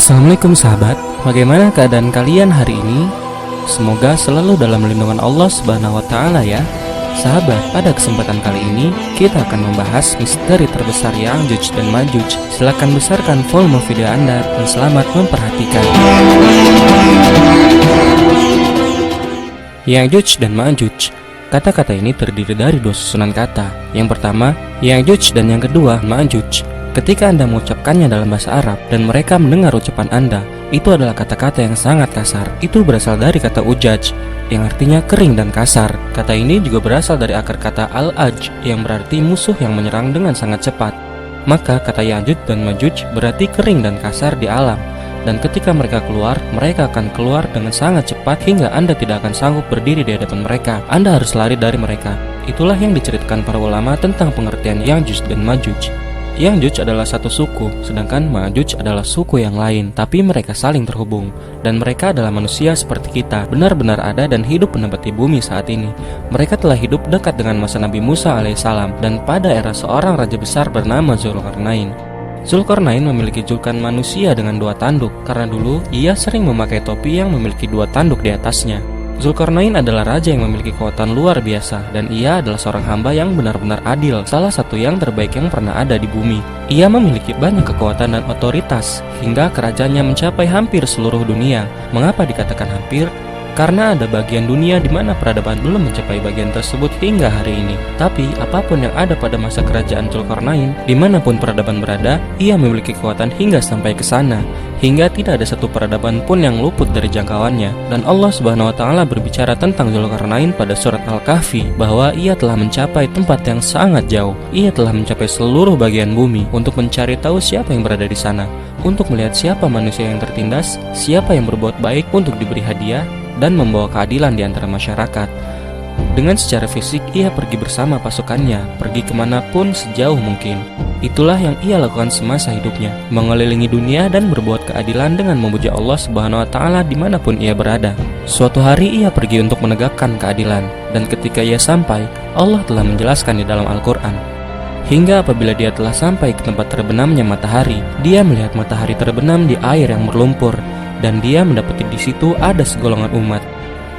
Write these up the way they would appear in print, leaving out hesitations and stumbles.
Assalamualaikum sahabat, bagaimana keadaan kalian hari ini? Semoga selalu dalam lindungan Allah Subhanahu wa Ta'ala ya. Sahabat, pada kesempatan kali ini kita akan membahas misteri terbesar Ya'juj dan Ma'juj. Silakan besarkan volume video Anda dan selamat memperhatikan. Ya'juj dan Ma'juj. Kata-kata ini terdiri dari dua susunan kata. Yang pertama, Ya'juj, dan yang kedua, Ma'juj. Ketika Anda mengucapkannya dalam bahasa Arab dan mereka mendengar ucapan Anda, itu adalah kata-kata yang sangat kasar. Itu berasal dari kata ujaj, yang artinya kering dan kasar. Kata ini juga berasal dari akar kata al-aj, yang berarti musuh yang menyerang dengan sangat cepat. Maka kata Ya'juj dan Ma'juj berarti kering dan kasar di alam. Dan ketika mereka keluar, mereka akan keluar dengan sangat cepat hingga Anda tidak akan sanggup berdiri di hadapan mereka. Anda harus lari dari mereka. Itulah yang diceritakan para ulama tentang pengertian Ya'juj dan Ma'juj. Ya'juj adalah satu suku, sedangkan Ma'juj adalah suku yang lain, tapi mereka saling terhubung. Dan mereka adalah manusia seperti kita, benar-benar ada dan hidup menempati bumi saat ini. Mereka telah hidup dekat dengan masa Nabi Musa alaihissalam, dan pada era seorang raja besar bernama Zulkarnain. Zulkarnain memiliki julukan manusia dengan dua tanduk, karena dulu ia sering memakai topi yang memiliki dua tanduk di atasnya. Zulkarnain adalah raja yang memiliki kekuatan luar biasa, dan ia adalah seorang hamba yang benar-benar adil, salah satu yang terbaik yang pernah ada di bumi. Ia memiliki banyak kekuatan dan otoritas, hingga kerajaannya mencapai hampir seluruh dunia. Mengapa dikatakan hampir? Karena ada bagian dunia di mana peradaban belum mencapai bagian tersebut hingga hari ini. Tapi apapun yang ada pada masa kerajaan Zulkarnain, dimanapun peradaban berada, ia memiliki kekuatan hingga sampai ke sana, hingga tidak ada satu peradaban pun yang luput dari jangkauannya. Dan Allah Subhanahu wa Ta'ala berbicara tentang Zulkarnain pada surat Al-Kahfi bahwa ia telah mencapai tempat yang sangat jauh. Ia telah mencapai seluruh bagian bumi untuk mencari tahu siapa yang berada di sana, untuk melihat siapa manusia yang tertindas, siapa yang berbuat baik untuk diberi hadiah, dan membawa keadilan di antara masyarakat. Dengan secara fisik, ia pergi bersama pasukannya, pergi kemanapun sejauh mungkin. Itulah yang ia lakukan semasa hidupnya, mengelilingi dunia dan berbuat keadilan dengan memuja Allah Subhanahu wa Ta'ala dimanapun ia berada. Suatu hari ia pergi untuk menegakkan keadilan, dan ketika ia sampai, Allah telah menjelaskan di dalam Al-Quran. Hingga apabila dia telah sampai ke tempat terbenamnya matahari, dia melihat matahari terbenam di air yang berlumpur, dan dia mendapati di situ ada segolongan umat.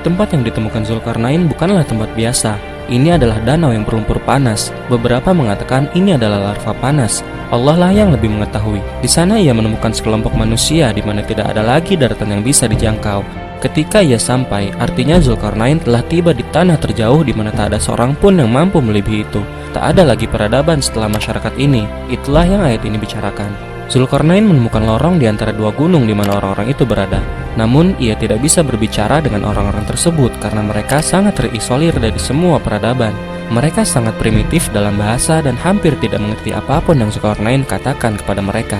Tempat yang ditemukan Zulkarnain bukanlah tempat biasa. Ini adalah danau yang berlumpur panas. Beberapa mengatakan ini adalah larva panas. Allah lah yang lebih mengetahui. Di sana ia menemukan sekelompok manusia di mana tidak ada lagi daratan yang bisa dijangkau. Ketika ia sampai, artinya Zulkarnain telah tiba di tanah terjauh di mana tak ada seorang pun yang mampu melebihi itu. Tak ada lagi peradaban setelah masyarakat ini. Itulah yang ayat ini bicarakan. Zulkarnain menemukan lorong di antara dua gunung di mana orang-orang itu berada. Namun, ia tidak bisa berbicara dengan orang-orang tersebut karena mereka sangat terisolir dari semua peradaban. Mereka sangat primitif dalam bahasa dan hampir tidak mengerti apapun yang Zulkarnain katakan kepada mereka.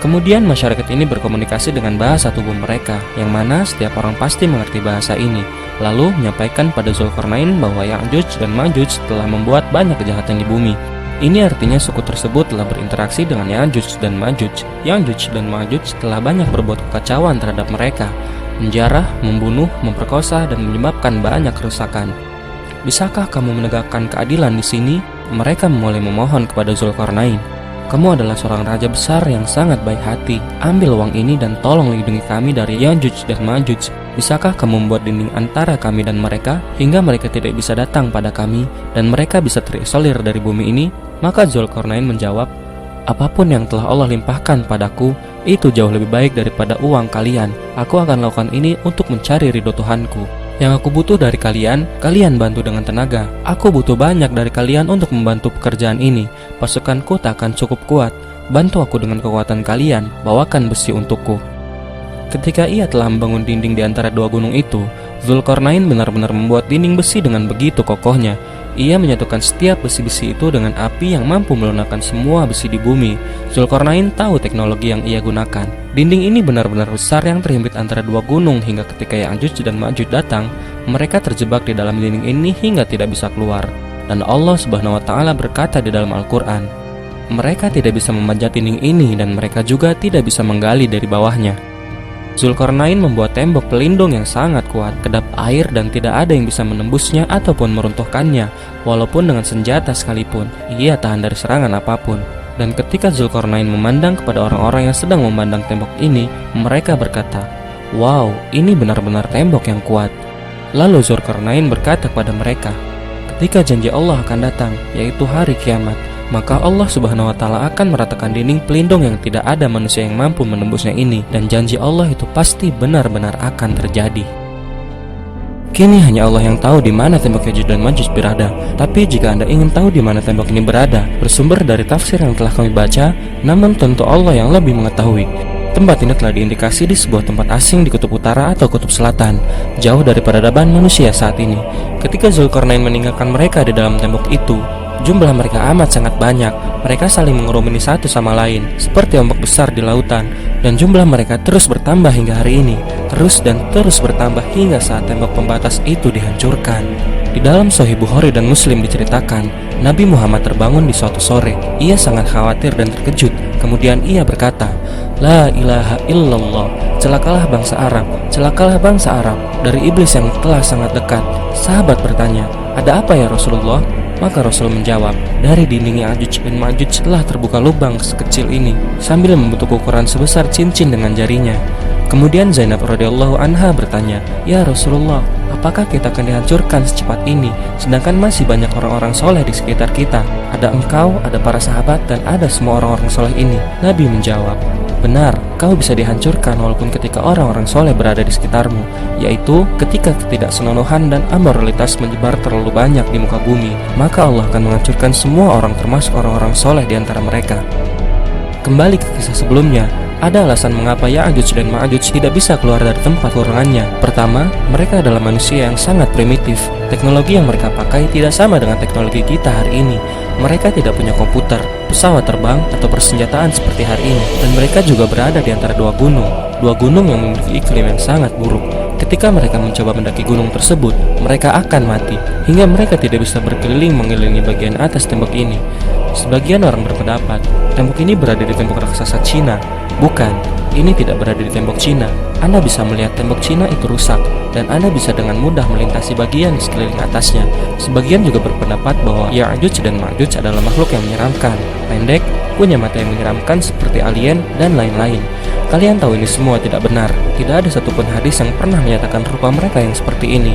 Kemudian masyarakat ini berkomunikasi dengan bahasa tubuh mereka, yang mana setiap orang pasti mengerti bahasa ini. Lalu menyampaikan pada Zulkarnain bahwa Ya'juj dan Ma'juj telah membuat banyak kejahatan di bumi. Ini artinya suku tersebut telah berinteraksi dengan Ya'juj dan Ma'juj. Ya'juj dan Ma'juj telah banyak berbuat kekacauan terhadap mereka, menjarah, membunuh, memperkosa, dan menyebabkan banyak kerusakan. Bisakah kamu menegakkan keadilan di sini? Mereka mulai memohon kepada Zulkarnain. Kamu adalah seorang raja besar yang sangat baik hati. Ambil uang ini dan tolong lindungi kami dari Ya'juj dan Ma'juj. Bisakah kamu membuat dinding antara kami dan mereka, hingga mereka tidak bisa datang pada kami, dan mereka bisa terisolir dari bumi ini? Maka Zulkarnain menjawab, apapun yang telah Allah limpahkan padaku, itu jauh lebih baik daripada uang kalian. Aku akan lakukan ini untuk mencari ridho Tuhanku. Yang aku butuh dari kalian, kalian bantu dengan tenaga. Aku butuh banyak dari kalian untuk membantu pekerjaan ini. Pasukanku tak akan cukup kuat. Bantu aku dengan kekuatan kalian, bawakan besi untukku. Ketika ia telah membangun dinding di antara dua gunung itu, Zulkarnain benar-benar membuat dinding besi dengan begitu kokohnya. Ia menyatukan setiap besi-besi itu dengan api yang mampu melunakkan semua besi di bumi. Zulkarnain tahu teknologi yang ia gunakan. Dinding ini benar-benar besar yang terhimpit antara dua gunung hingga ketika Ya'juj dan Ma'juj datang, mereka terjebak di dalam dinding ini hingga tidak bisa keluar. Dan Allah Subhanahu wa Ta'ala berkata di dalam Al-Quran, mereka tidak bisa memanjat dinding ini dan mereka juga tidak bisa menggali dari bawahnya. Zulkarnain membuat tembok pelindung yang sangat kuat, kedap air, dan tidak ada yang bisa menembusnya ataupun meruntuhkannya. Walaupun dengan senjata sekalipun, ia tahan dari serangan apapun. Dan ketika Zulkarnain memandang kepada orang-orang yang sedang memandang tembok ini, mereka berkata, "Wow, ini benar-benar tembok yang kuat." Lalu Zulkarnain berkata kepada mereka, "Ketika janji Allah akan datang, yaitu hari kiamat, maka Allah Subhanahu wa Ta'ala akan meratakan dinding pelindung yang tidak ada manusia yang mampu menembusnya ini, dan janji Allah itu pasti benar-benar akan terjadi." Kini hanya Allah yang tahu di mana tembok Ya'juj dan Ma'juj berada. Tapi jika Anda ingin tahu di mana tembok ini berada, bersumber dari tafsir yang telah kami baca, namun tentu Allah yang lebih mengetahui. Tempat ini telah diindikasi di sebuah tempat asing di kutub utara atau kutub selatan, jauh dari peradaban manusia saat ini. Ketika Zulkarnain meninggalkan mereka di dalam tembok itu, jumlah mereka amat sangat banyak. Mereka saling mengerumuni satu sama lain, seperti ombak besar di lautan. Dan jumlah mereka terus bertambah hingga hari ini, terus dan terus bertambah hingga saat tembok pembatas itu dihancurkan. Di dalam Sahih Bukhari dan Muslim diceritakan, Nabi Muhammad terbangun di suatu sore. Ia sangat khawatir dan terkejut. Kemudian ia berkata, "La ilaha illallah, celakalah bangsa Arab, celakalah bangsa Arab dari iblis yang telah sangat dekat." Sahabat bertanya, "Ada apa ya Rasulullah?" Maka Rasul menjawab, "Dari dinding Ya'juj dan Ma'juj telah terbuka lubang sekecil ini," sambil membentuk ukuran sebesar cincin dengan jarinya. Kemudian Zainab radhiyallahu anha bertanya, "Ya Rasulullah, apakah kita akan dihancurkan secepat ini, sedangkan masih banyak orang-orang soleh di sekitar kita? Ada engkau, ada para sahabat, dan ada semua orang-orang soleh ini." Nabi menjawab, "Benar, kau bisa dihancurkan walaupun ketika orang-orang soleh berada di sekitarmu, yaitu ketika ketidaksenonohan dan amoralitas menyebar terlalu banyak di muka bumi, maka Allah akan menghancurkan semua orang termasuk orang-orang soleh di antara mereka." Kembali ke kisah sebelumnya, ada alasan mengapa Ya'juj dan Ma'juj tidak bisa keluar dari tempat kurungannya. Pertama, mereka adalah manusia yang sangat primitif. Teknologi yang mereka pakai tidak sama dengan teknologi kita hari ini. Mereka tidak punya komputer, pesawat terbang, atau persenjataan seperti hari ini. Dan mereka juga berada di antara dua gunung yang memiliki iklim yang sangat buruk. Ketika mereka mencoba mendaki gunung tersebut, mereka akan mati, hingga mereka tidak bisa berkeliling mengelilingi bagian atas tembok ini. Sebagian orang berpendapat, tembok ini berada di tembok raksasa Cina. Bukan, ini tidak berada di tembok Cina. Anda bisa melihat tembok Cina itu rusak, dan Anda bisa dengan mudah melintasi bagian di sekeliling atasnya. Sebagian juga berpendapat bahwa Ya'juj dan Ma'juj adalah makhluk yang menyeramkan, pendek, punya mata yang menyeramkan seperti alien, dan lain-lain. Kalian tahu ini semua tidak benar. Tidak ada satupun hadis yang pernah menyatakan rupa mereka yang seperti ini.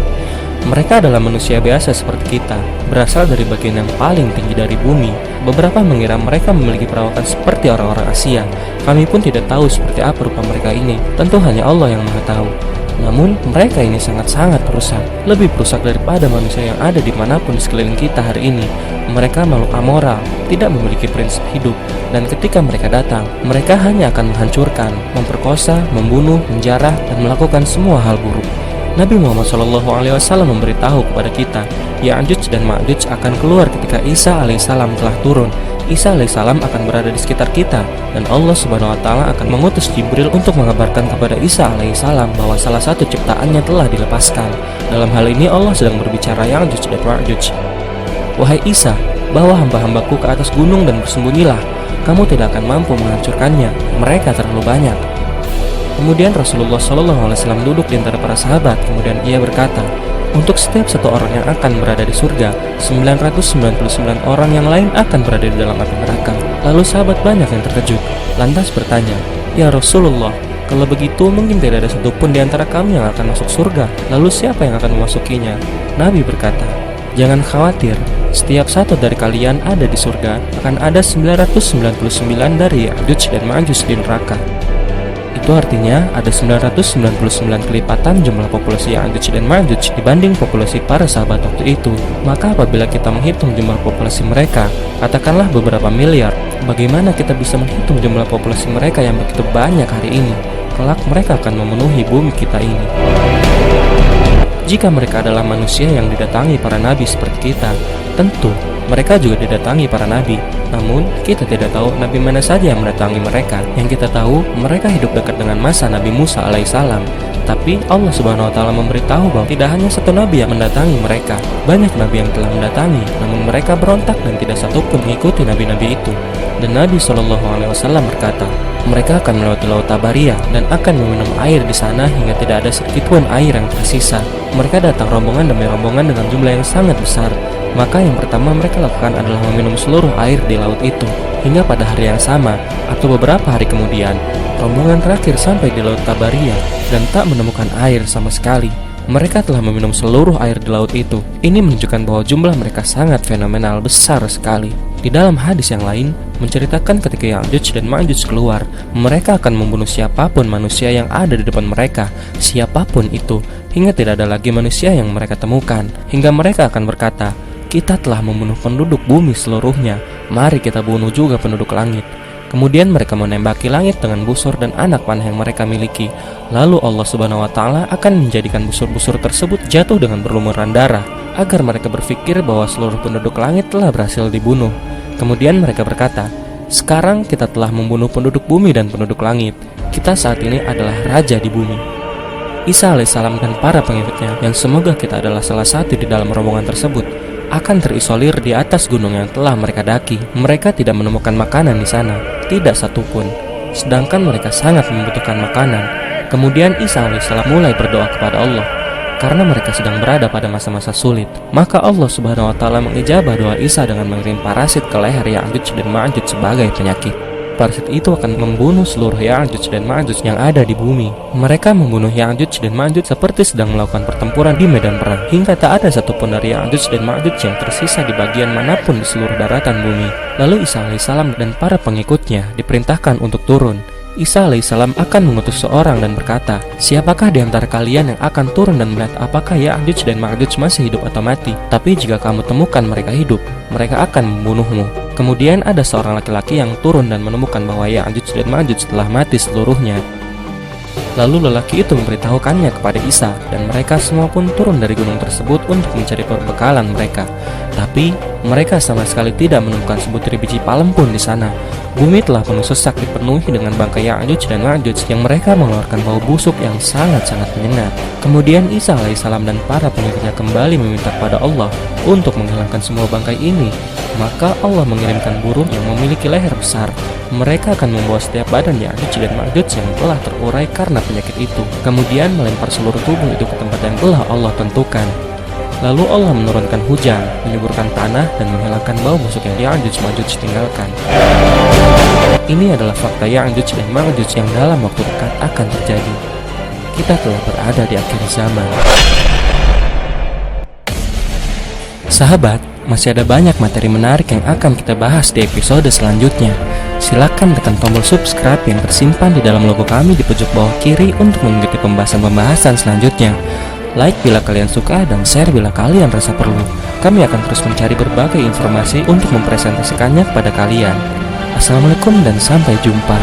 Mereka adalah manusia biasa seperti kita, berasal dari bagian yang paling tinggi dari bumi. Beberapa mengira mereka memiliki perawakan seperti orang-orang Asia. Kami pun tidak tahu seperti apa rupa mereka ini. Tentu hanya Allah yang Maha Tahu. Namun, mereka ini sangat-sangat perusak. Lebih perusak daripada manusia yang ada dimanapun di sekeliling kita hari ini. Mereka makhluk amoral, tidak memiliki prinsip hidup. Dan ketika mereka datang, mereka hanya akan menghancurkan, memperkosa, membunuh, menjarah, dan melakukan semua hal buruk. Nabi Muhammad SAW memberitahu kepada kita, Ya'juj dan Ma'juj akan keluar ketika Isa alaihissalam telah turun. Isa alaihissalam akan berada di sekitar kita, dan Allah Subhanahu wa Ta'ala akan mengutus Jibril untuk mengabarkan kepada Isa alaihissalam bahwa salah satu ciptaannya telah dilepaskan. Dalam hal ini Allah sedang berbicara Ya'juj dan Ma'juj. "Wahai Isa, bawa hamba-hambaku ke atas gunung dan bersembunyilah. Kamu tidak akan mampu menghancurkannya, mereka terlalu banyak." Kemudian Rasulullah SAW duduk di antara para sahabat. Kemudian ia berkata, "Untuk setiap satu orang yang akan berada di surga, 999 orang yang lain akan berada di dalam api neraka." Lalu sahabat banyak yang terkejut, lantas bertanya, "Ya Rasulullah, kalau begitu mungkin tidak ada satupun di antara kami yang akan masuk surga. Lalu siapa yang akan memasukinya?" Nabi berkata, "Jangan khawatir, setiap satu dari kalian ada di surga, akan ada 999 dari Ya'juj dan Ma'juj di neraka." Itu artinya ada 999 kelipatan jumlah populasi Ya'juj dan Ma'juj dibanding populasi para sahabat waktu itu. Maka apabila kita menghitung jumlah populasi mereka, katakanlah beberapa miliar, bagaimana kita bisa menghitung jumlah populasi mereka yang begitu banyak hari ini? Kelak mereka akan memenuhi bumi kita ini. Jika mereka adalah manusia yang didatangi para nabi seperti kita, tentu mereka juga didatangi para nabi. Namun, kita tidak tahu nabi mana saja yang mendatangi mereka. Yang kita tahu, mereka hidup dekat dengan masa Nabi Musa alaihissalam. Tapi Allah Subhanahu wa Ta'ala memberitahu bahwa tidak hanya satu nabi yang mendatangi mereka. Banyak nabi yang telah mendatangi, namun mereka berontak dan tidak satupun mengikuti nabi-nabi itu. Dan Nabi SAW berkata, mereka akan melewati laut Tabaria dan akan meminum air di sana hingga tidak ada sedikitpun air yang tersisa. Mereka datang rombongan demi rombongan dengan jumlah yang sangat besar. Maka yang pertama mereka lakukan adalah meminum seluruh air di laut itu. Hingga pada hari yang sama, atau beberapa hari kemudian, rombongan terakhir sampai di Laut Tabaria dan tak menemukan air sama sekali. Mereka telah meminum seluruh air di laut itu. Ini menunjukkan bahwa jumlah mereka sangat fenomenal, besar sekali. Di dalam hadis yang lain, menceritakan ketika Ya'juj dan Ma'juj keluar, mereka akan membunuh siapapun manusia yang ada di depan mereka, siapapun itu, hingga tidak ada lagi manusia yang mereka temukan. Hingga mereka akan berkata, "Kita telah membunuh penduduk bumi seluruhnya, mari kita bunuh juga penduduk langit." Kemudian mereka menembaki langit dengan busur dan anak panah yang mereka miliki. Lalu Allah Subhanahu wa Ta'ala akan menjadikan busur-busur tersebut jatuh dengan berlumuran darah, agar mereka berpikir bahwa seluruh penduduk langit telah berhasil dibunuh. Kemudian mereka berkata, "Sekarang kita telah membunuh penduduk bumi dan penduduk langit. Kita saat ini adalah raja di bumi." Isa alaihissalam dan para pengikutnya, yang semoga kita adalah salah satu di dalam rombongan tersebut, akan terisolir di atas gunung yang telah mereka daki. Mereka tidak menemukan makanan di sana, tidak satupun. Sedangkan mereka sangat membutuhkan makanan. Kemudian Isa alaihissalam mulai berdoa kepada Allah, karena mereka sedang berada pada masa-masa sulit. Maka Allah Subhanahu wa Ta'ala mengijabah doa Isa dengan mengirim parasit ke leher Ya'juj dan Ma'juj sebagai penyakit. Parasit itu akan membunuh seluruh Ya'juj dan Ma'juj yang ada di bumi. Mereka membunuh Ya'juj dan Ma'juj seperti sedang melakukan pertempuran di medan perang, hingga tak ada satupun dari Ya'juj dan Ma'juj yang tersisa di bagian manapun di seluruh daratan bumi. Lalu Isa alaihissalam dan para pengikutnya diperintahkan untuk turun. Isa alaihissalam akan mengutus seorang dan berkata, "Siapakah di antara kalian yang akan turun dan melihat apakah Ya'juj dan Ma'juj masih hidup atau mati? Tapi jika kamu temukan mereka hidup, mereka akan membunuhmu." Kemudian ada seorang laki-laki yang turun dan menemukan bahwa Ya'juj dan Ma'juj telah mati seluruhnya. Lalu lelaki itu memberitahukannya kepada Isa, dan mereka semua pun turun dari gunung tersebut untuk mencari perbekalan mereka. Tapi mereka sama sekali tidak menemukan sebutir biji palem pun di sana. Bumi telah penuh sesak, dipenuhi dengan bangkai Ya'juj dan Ma'juj yang mereka mengeluarkan bau busuk yang sangat-sangat menyengat. Kemudian Isa alaihissalam dan para pengikutnya kembali meminta kepada Allah untuk menghilangkan semua bangkai ini. Maka Allah mengirimkan burung yang memiliki leher besar. Mereka akan membawa setiap badan Ya'juj dan Ma'juj yang telah terurai karena penyakit itu, kemudian melempar seluruh tubuh itu ke tempat yang telah Allah tentukan. Lalu Allah menurunkan hujan, menyuburkan tanah, dan menghilangkan bau busuk yang Ya'juj Ma'juj tinggalkan. Ini adalah fakta Ya'juj dan Ma'juj yang dalam waktu dekat akan terjadi. Kita telah berada di akhir zaman. Sahabat, masih ada banyak materi menarik yang akan kita bahas di episode selanjutnya. Silakan tekan tombol subscribe yang tersimpan di dalam logo kami di pojok bawah kiri untuk mengikuti pembahasan-pembahasan selanjutnya. Like bila kalian suka dan share bila kalian rasa perlu. Kami akan terus mencari berbagai informasi untuk mempresentasikannya kepada kalian. Assalamualaikum dan sampai jumpa.